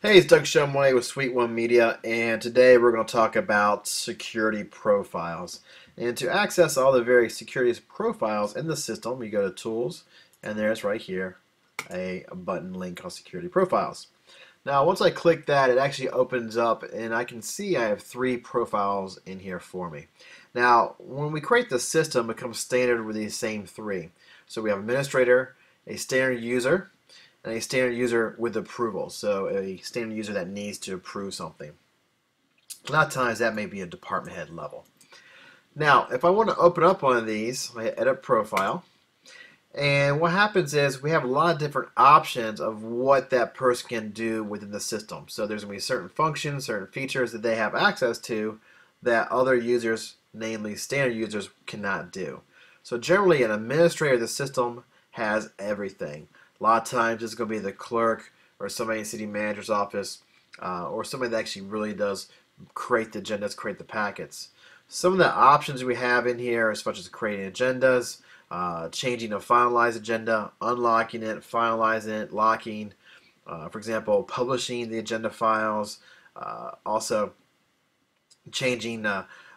Hey, it's Doug Shumway with Sweet One Media, and today we're going to talk about security profiles. And to access all the various security profiles in the system, you go to Tools, and there's right here a button link called Security Profiles. Now, once I click that, it actually opens up, and I can see I have 3 profiles in here for me. Now, when we create the system, it comes standard with these same 3. So we have administrator, a standard user, and a standard user with approval. So a standard user that needs to approve something. A lot of times that may be a department head level. Now, if I want to open up one of these, I hit Edit Profile. And what happens is we have a lot of different options of what that person can do within the system. So there's going to be certain functions, certain features that they have access to that other users, namely standard users, cannot do. So generally an administrator of the system has everything. A lot of times it's going to be the clerk or somebody in the city manager's office or somebody that actually really does create the agendas, create the packets. Some of the options we have in here, such as creating agendas, changing a finalized agenda, unlocking it, finalizing it, locking, for example, publishing the agenda files, also changing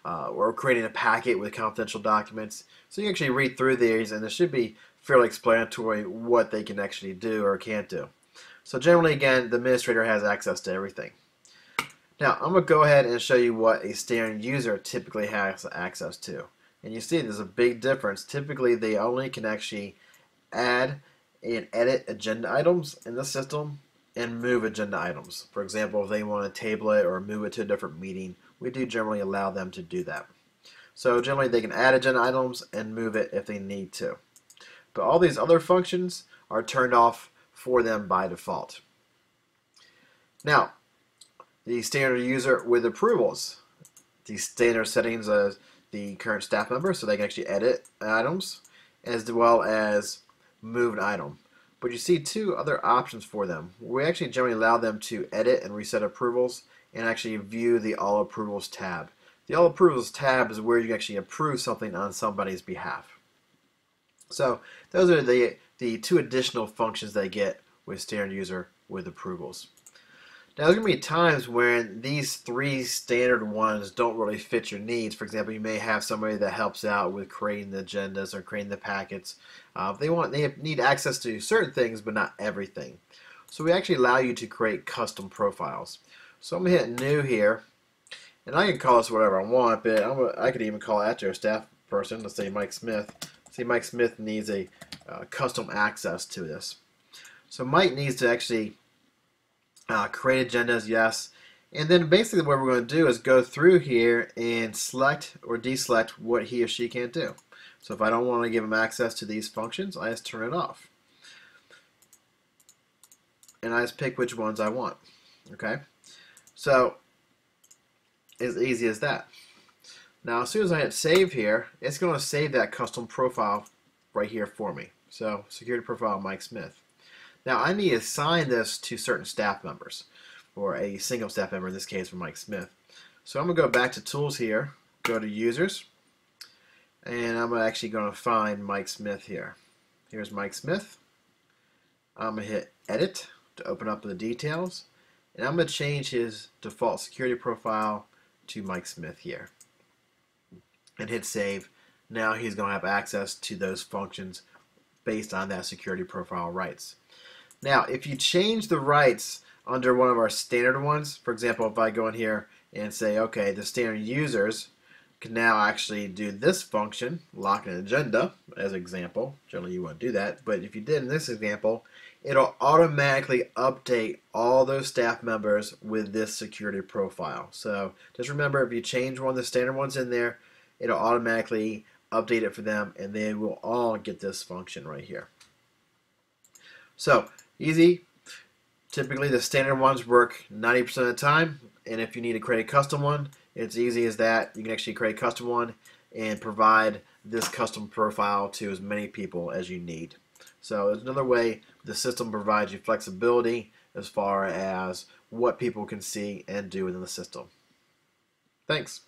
or creating a packet with confidential documents. So you can actually read through these, and it should be fairly explanatory what they can actually do or can't do. So generally, again, the administrator has access to everything. Now, I'm going to go ahead and show you what a standard user typically has access to. And you see there's a big difference. Typically, they only can actually add and edit agenda items in the system and move agenda items. For example, if they want to table it or move it to a different meeting, we do generally allow them to do that. So generally, they can add agenda items and move it if they need to. But all these other functions are turned off for them by default. Now, the standard user with approvals. The standard settings of the current staff member, so they can actually edit items as well as move an item. But you see 2 other options for them. We actually generally allow them to edit and reset approvals and actually view the All Approvals tab. The All Approvals tab is where you actually approve something on somebody's behalf. So those are the 2 additional functions they get with standard user with approvals. Now there's going to be times when these 3 standard ones don't really fit your needs. For example, you may have somebody that helps out with creating the agendas or creating the packets. They need access to certain things, but not everything. So we actually allow you to create custom profiles. So I'm going to hit New here, and I can call this whatever I want, but I could even call it after a staff person. Let's say Mike Smith. See, Mike Smith needs a custom access to this. So Mike needs to actually create agendas, yes. And then basically what we're going to do is go through here and select or deselect what he or she can't do. So if I don't want to give him access to these functions, I just turn it off. And I just pick which ones I want. Okay? So, as easy as that. Now, as soon as I hit save here, it's going to save that custom profile right here for me. So, security profile Mike Smith. Now, I need to assign this to certain staff members, or a single staff member, in this case for Mike Smith. So I'm going to go back to Tools here, go to Users, and I'm actually going to find Mike Smith here. Here's Mike Smith. I'm going to hit Edit to open up the details, and I'm going to change his default security profile to Mike Smith here. And hit Save. Now he's going to have access to those functions based on that security profile rights. Now, if you change the rights under one of our standard ones, for example, if I go in here and say, okay, the standard users can now actually do this function, lock an agenda, as an example. Generally, you won't do that, but if you did in this example, it'll automatically update all those staff members with this security profile. So just remember, if you change one of the standard ones in there, it'll automatically update it for them, and they will all get this function right here. So, easy. Typically, the standard ones work 90% of the time, and if you need to create a custom one, it's easy as that. You can actually create a custom one and provide this custom profile to as many people as you need. So, there's another way the system provides you flexibility as far as what people can see and do within the system. Thanks.